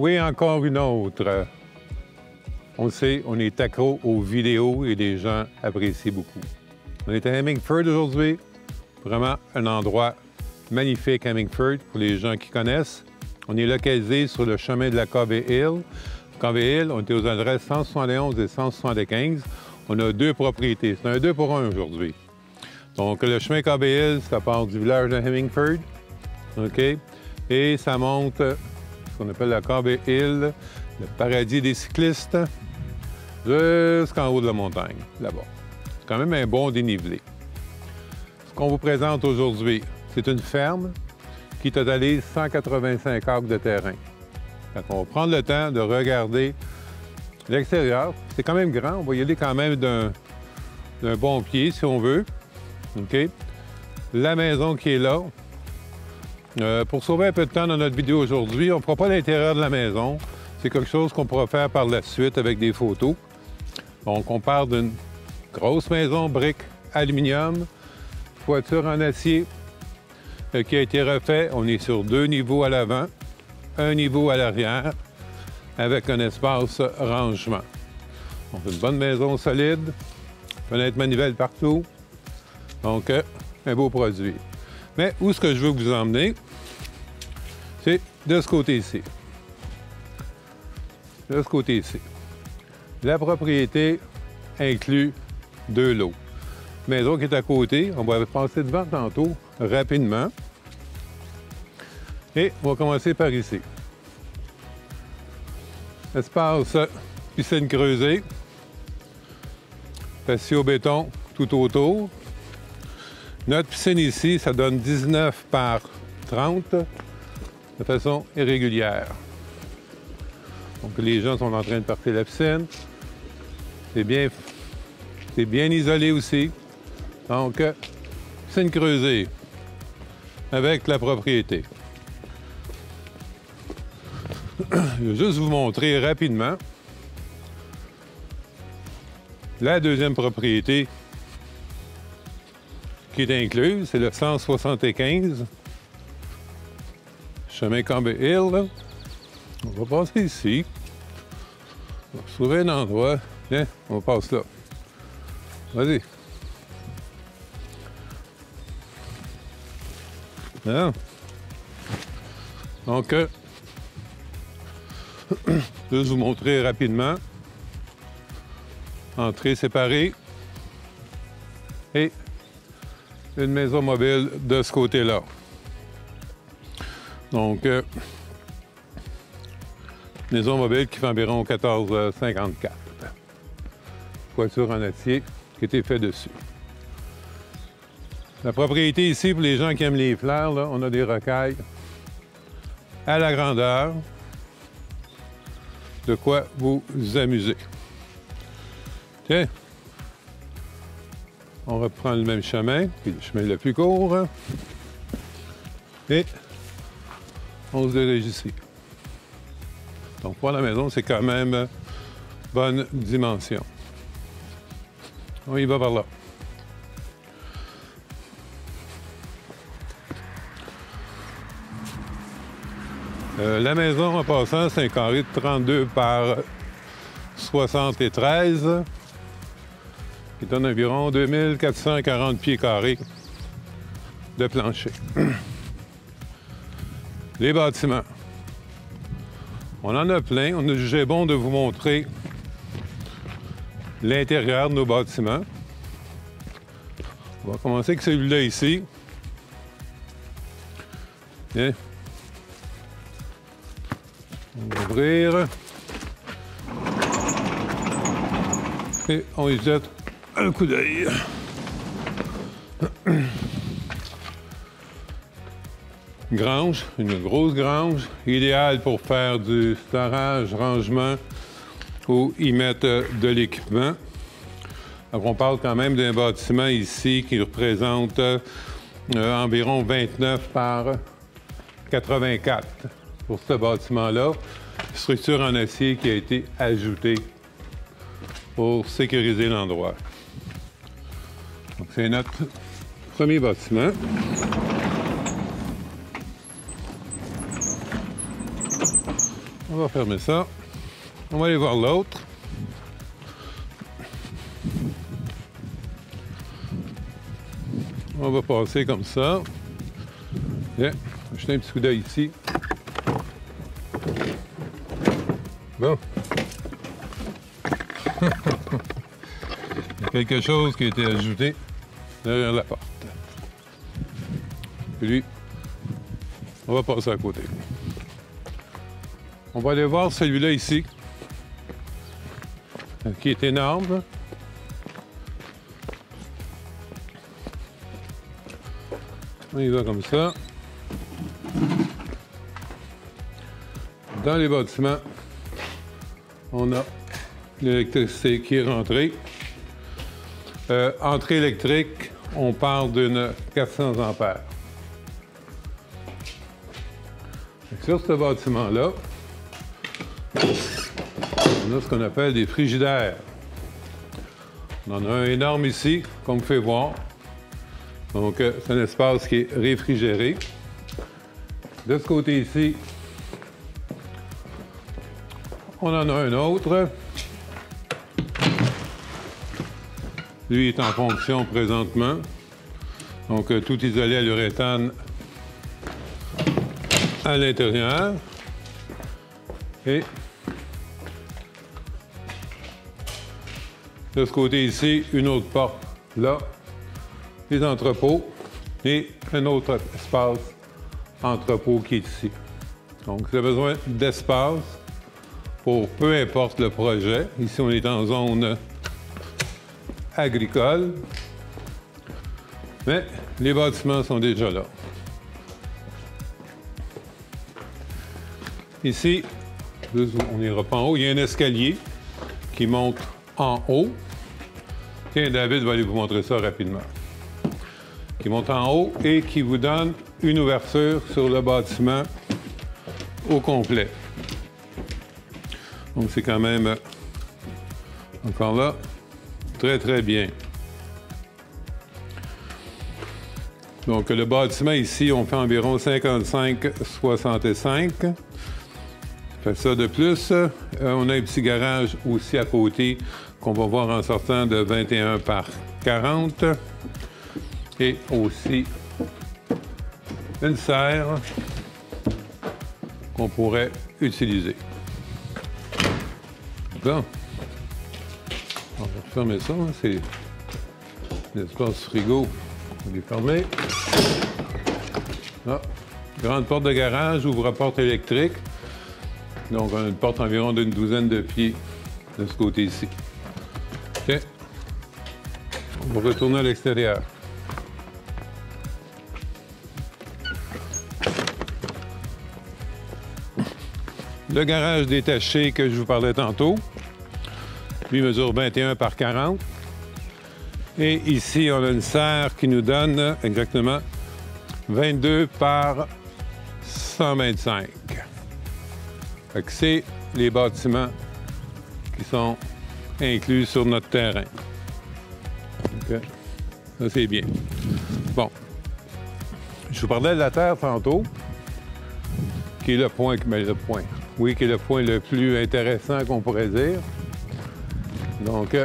Oui, encore une autre. On le sait, on est accro aux vidéos et les gens apprécient beaucoup. On est à Hemmingford aujourd'hui. Vraiment un endroit magnifique à Hemmingford pour les gens qui connaissent. On est localisé sur le chemin de la Covey Hill. Covey Hill, on est aux adresses 171 et 175. On a deux propriétés. C'est un 2 pour 1 aujourd'hui. Donc, le chemin Covey Hill, ça part du village de Hemmingford. OK? Et ça monte ce qu'on appelle la Covey Hill, le paradis des cyclistes, jusqu'en haut de la montagne, là-bas. C'est quand même un bon dénivelé. Ce qu'on vous présente aujourd'hui, c'est une ferme qui totalise 185 acres de terrain. Donc, on va prendre le temps de regarder l'extérieur. C'est quand même grand. On va y aller quand même d'un bon pied, si on veut. OK? La maison qui est là. Pour sauver un peu de temps dans notre vidéo aujourd'hui, on ne fera pas l'intérieur de la maison. C'est quelque chose qu'on pourra faire par la suite avec des photos. Donc, on part d'une grosse maison, briques, aluminium, toiture en acier qui a été refait. On est sur 2 niveaux à l'avant, 1 niveau à l'arrière, avec un espace rangement. Donc, une bonne maison solide, fenêtre manivelle partout. Donc, un beau produit. Mais où est-ce que je veux vous emmener? C'est de ce côté-ci. De ce côté-ci. La propriété inclut 2 lots. Maison qui est à côté, on va passer devant tantôt, rapidement. Et on va commencer par ici. Espace piscine creusée. Patio béton tout autour. Notre piscine ici, ça donne 19 par 30 de façon irrégulière. Donc, les gens sont en train de partir la piscine. C'est bien isolé aussi. Donc, piscine creusée avec la propriété. Je vais juste vous montrer rapidement la deuxième propriété qui est incluse, c'est le 175 chemin Covey Hill. Là. On va passer ici. On va trouver un endroit. Tiens, on passe là. Vas-y. Hein? Donc, je vais vous montrer rapidement. Entrée séparée. Et une maison mobile de ce côté-là. Donc, maison mobile qui fait environ 14,54. Toiture en acier qui a été fait dessus. La propriété ici, pour les gens qui aiment les fleurs, là, on a des rocailles à la grandeur. De quoi vous amuser. Tiens. On reprend le même chemin, puis le chemin le plus court. Et on se dirige ici. Donc, pour la maison, c'est quand même bonne dimension. On y va par là. La maison, en passant, c'est un carré de 32 par 73. Qui donne environ 2440 pieds carrés de plancher. Les bâtiments. On en a plein. On a jugé bon de vous montrer l'intérieur de nos bâtiments. On va commencer avec celui-là ici. Bien. On va ouvrir. Et on y jette un coup d'œil. Grange, une grosse grange, idéale pour faire du storage, rangement ou y mettre de l'équipement. Donc, on parle quand même d'un bâtiment ici qui représente environ 29 par 84 pour ce bâtiment-là. Structure en acier qui a été ajoutée pour sécuriser l'endroit. Donc, c'est notre premier bâtiment. On va fermer ça. On va aller voir l'autre. On va passer comme ça. Bien, jeter un petit coup d'œil ici. Bon. Il y a quelque chose qui a été ajouté derrière la porte. Et lui, on va passer à côté. On va aller voir celui-là ici, qui est énorme. On y va comme ça. Dans les bâtiments, on a l'électricité qui est rentrée. Entrée électrique, on parle d'une 400 ampères. Sur ce bâtiment-là, on a ce qu'on appelle des frigidaires. On en a un énorme ici, comme vous pouvez voir. Donc, c'est un espace qui est réfrigéré. De ce côté ici, on en a un autre. Lui est en fonction présentement. Donc, tout isolé à l'uréthane à l'intérieur. Et de ce côté ici, une autre porte là, les entrepôts et un autre espace entrepôt qui est ici. Donc, vous avez besoin d'espace pour peu importe le projet. Ici, on est en zone agricole, mais les bâtiments sont déjà là. Ici, on n'ira pas en haut, il y a un escalier qui monte en haut. Tiens, David va aller vous montrer ça rapidement. Qui monte en haut et qui vous donne une ouverture sur le bâtiment au complet. Donc, c'est quand même, encore là, très, très bien. Donc, le bâtiment ici, on fait environ 55-65. Fait ça de plus. On a un petit garage aussi à côté qu'on va voir en sortant de 21 par 40. Et aussi une serre qu'on pourrait utiliser. Bon. On va fermer ça. Hein. C'est l'espace frigo. On va les fermer. Ah. Grande porte de garage, ouvre-porte électrique. Donc, on a une porte environ d'une douzaine de pieds de ce côté ici. OK. On va retourner à l'extérieur. Le garage détaché que je vous parlais tantôt, lui mesure 21 par 40. Et ici, on a une serre qui nous donne exactement 22 par 125. Fait que c'est les bâtiments qui sont inclus sur notre terrain. Okay. Ça, c'est bien. Bon. Je vous parlais de la terre tantôt, qui est le point, oui, qui est le point le plus intéressant qu'on pourrait dire. Donc,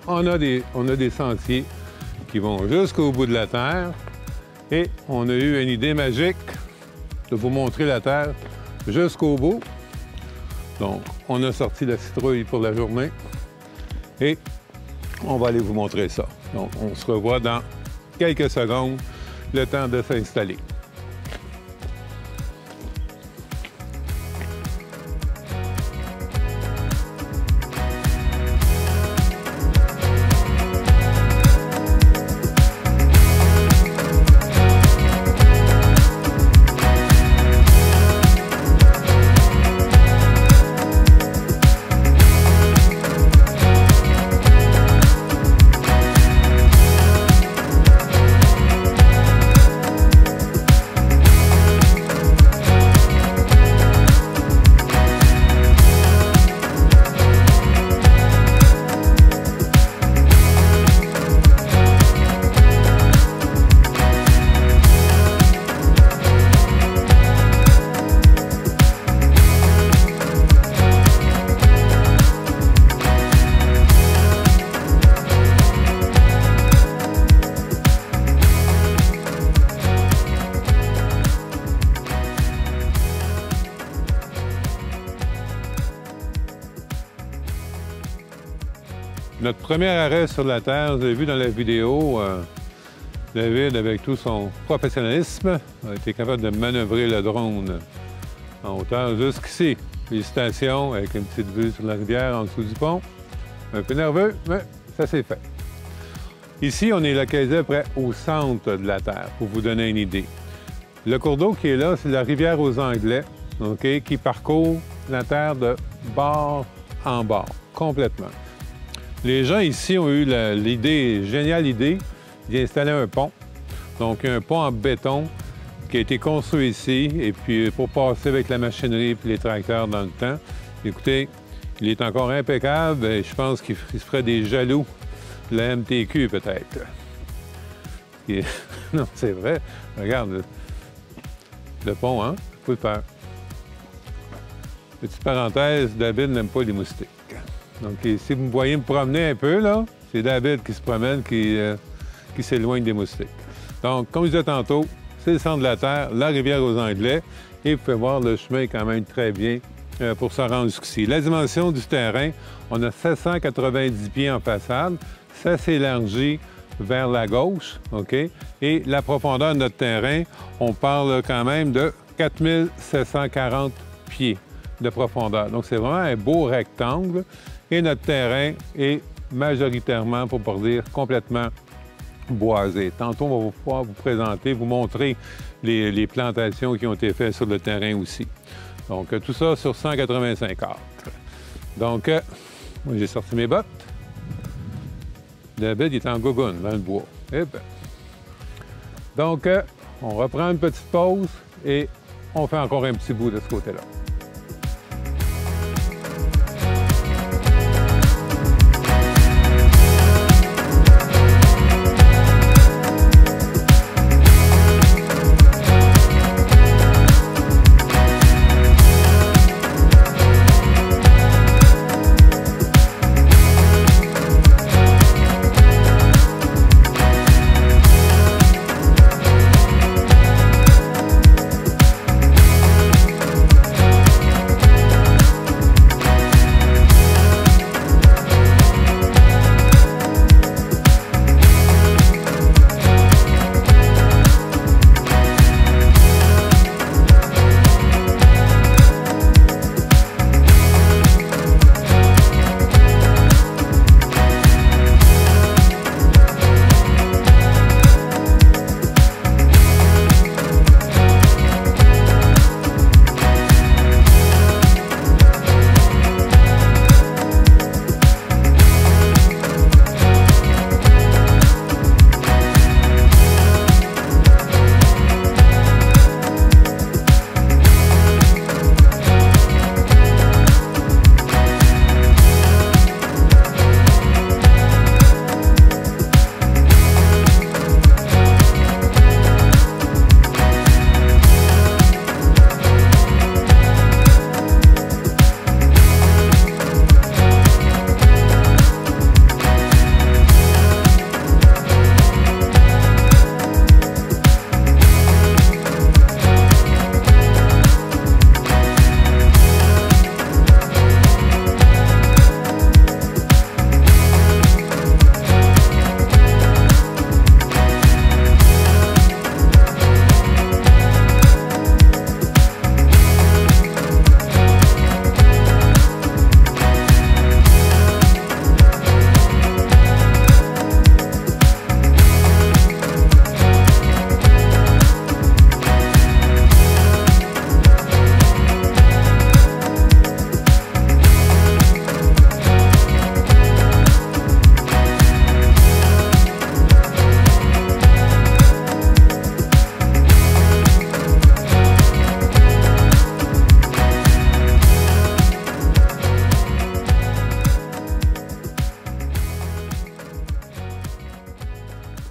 on a des sentiers qui vont jusqu'au bout de la terre et on a eu une idée magique de vous montrer la terre jusqu'au bout. Donc, on a sorti la citrouille pour la journée et on va aller vous montrer ça. Donc, on se revoit dans quelques secondes, le temps de s'installer. Notre premier arrêt sur la Terre, vous avez vu dans la vidéo, David, avec tout son professionnalisme, a été capable de manœuvrer le drone en hauteur jusqu'ici. Félicitations, avec une petite vue sur la rivière en dessous du pont. Un peu nerveux, mais ça s'est fait. Ici, on est localisé près au centre de la Terre, pour vous donner une idée. Le cours d'eau qui est là, c'est la rivière aux Anglais, OK, qui parcourt la Terre de bord en bord, complètement. Les gens ici ont eu l'idée, géniale idée, d'y installer un pont. Donc, un pont en béton qui a été construit ici, et puis pour passer avec la machinerie et les tracteurs dans le temps. Écoutez, il est encore impeccable, et je pense qu'il se ferait des jaloux de la MTQ, peut-être. Non, c'est vrai. Regarde, le pont, hein? Faut le faire. Petite parenthèse, David n'aime pas les moustiques. Donc, si vous me voyez me promener un peu, là, c'est David qui se promène, qui s'éloigne des moustiques. Donc, comme je disais tantôt, c'est le centre de la Terre, la rivière aux Anglais, et vous pouvez voir le chemin quand même très bien pour se rendre jusqu'ici. La dimension du terrain, on a 790 pieds en façade, ça s'élargit vers la gauche, OK? Et la profondeur de notre terrain, on parle quand même de 4740 pieds de profondeur. Donc, c'est vraiment un beau rectangle. Et notre terrain est majoritairement, pour ne pas dire complètement, boisé. Tantôt, on va pouvoir vous présenter, vous montrer les plantations qui ont été faites sur le terrain aussi. Donc, tout ça sur 185 acres. Donc, moi, j'ai sorti mes bottes. David, il est en gougoune dans le bois. Et bien. Donc, on reprend une petite pause et on fait encore un petit bout de ce côté-là.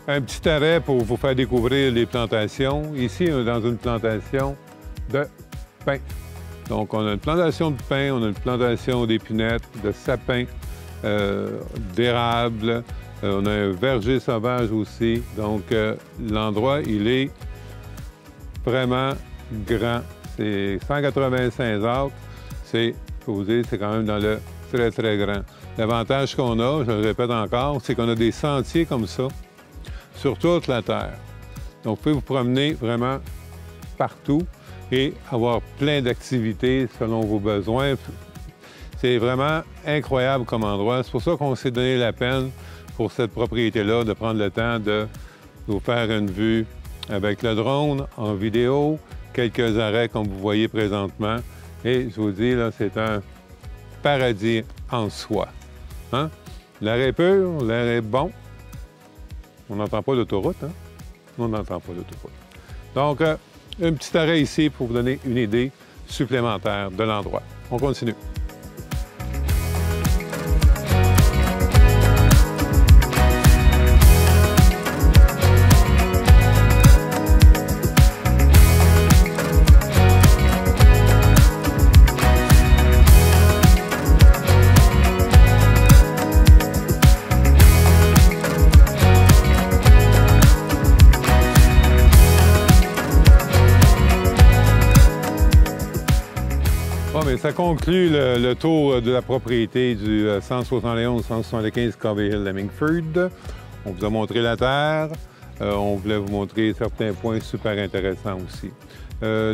Un petit arrêt pour vous faire découvrir les plantations. Ici, on est dans une plantation de pin. Donc, on a une plantation de pin, on a une plantation d'épinettes, de sapins, d'érables. On a un verger sauvage aussi. Donc, l'endroit, il est vraiment grand. C'est 185 acres. C'est, il faut vous dire, c'est quand même dans le très, très grand. L'avantage qu'on a, je le répète encore, c'est qu'on a des sentiers comme ça sur toute la terre. Donc, vous pouvez vous promener vraiment partout et avoir plein d'activités selon vos besoins. C'est vraiment incroyable comme endroit. C'est pour ça qu'on s'est donné la peine pour cette propriété-là de prendre le temps de vous faire une vue avec le drone en vidéo, quelques arrêts comme vous voyez présentement. Et je vous dis, là, c'est un paradis en soi. Hein? L'air est pur, l'air est bon. On n'entend pas l'autoroute, hein? On n'entend pas l'autoroute. Donc, un petit arrêt ici pour vous donner une idée supplémentaire de l'endroit. On continue. Bon, mais ça conclut le tour de la propriété du 171-175 Covey Hill Hemmingford. On vous a montré la terre. On voulait vous montrer certains points super intéressants aussi.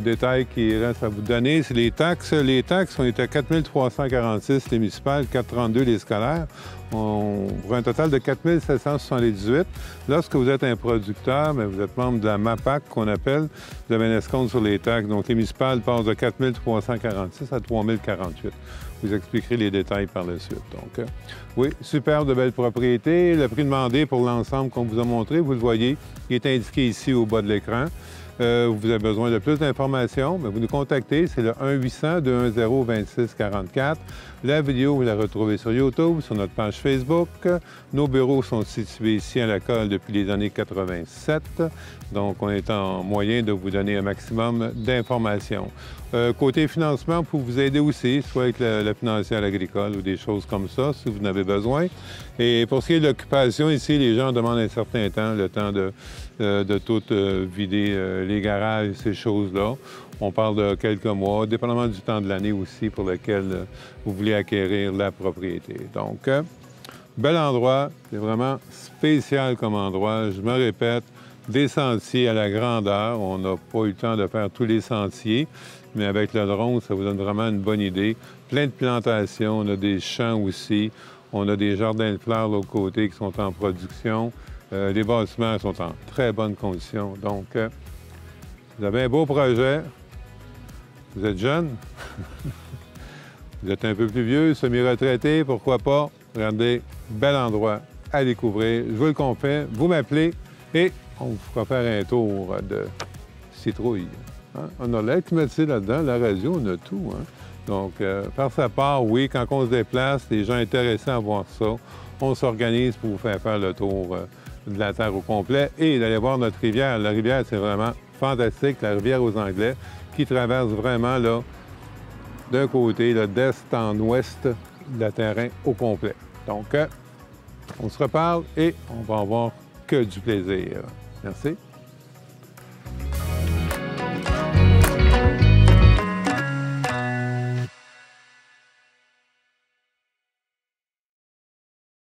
Détail qui reste à vous donner, c'est les taxes. Les taxes, on est à 4 346 les municipales, 432 les scolaires. Pour un total de 4 778. Lorsque vous êtes un producteur, bien, vous êtes membre de la MAPAC qu'on appelle, vous avez un escompte sur les taxes. Donc, les municipales passent de 4 346 à 3 048. Je vous expliquerai les détails par la suite. Donc, oui, superbe de belles propriétés. Le prix demandé pour l'ensemble qu'on vous a montré, vous le voyez, il est indiqué ici au bas de l'écran. Vous avez besoin de plus d'informations, vous nous contactez, c'est le 1-800-210-2644. La vidéo, vous la retrouvez sur YouTube, sur notre page Facebook. Nos bureaux sont situés ici à la Colle depuis les années 87. Donc, on est en moyen de vous donner un maximum d'informations. Côté financement, pour vous aider aussi, soit avec la financière agricole ou des choses comme ça, si vous en avez besoin. Et pour ce qui est de l'occupation, ici, les gens demandent un certain temps, le temps de tout vider les garages, ces choses-là. On parle de quelques mois, dépendamment du temps de l'année aussi pour lequel vous voulez acquérir la propriété. Donc, bel endroit, c'est vraiment spécial comme endroit. Je me répète, des sentiers à la grandeur. On n'a pas eu le temps de faire tous les sentiers, mais avec le drone, ça vous donne vraiment une bonne idée. Plein de plantations, on a des champs aussi. On a des jardins de fleurs de l'autre côté qui sont en production. Les bâtiments sont en très bonnes conditions. Donc, vous avez un beau projet. Vous êtes jeune. Vous êtes un peu plus vieux, semi-retraité, pourquoi pas. Regardez, bel endroit à découvrir. Je vous le confirme. Vous m'appelez et on vous fera faire un tour de citrouille. Hein? On a l'air climatisé là-dedans, la radio, on a tout. Hein? Donc, par sa part, oui, quand on se déplace, les gens intéressés à voir ça, on s'organise pour vous faire le tour de la Terre au complet et d'aller voir notre rivière. La rivière, c'est vraiment fantastique, la rivière aux Anglais, qui traverse vraiment, là, d'un côté, d'est en ouest, le terrain au complet. Donc, on se reparle et on va avoir que du plaisir. Merci.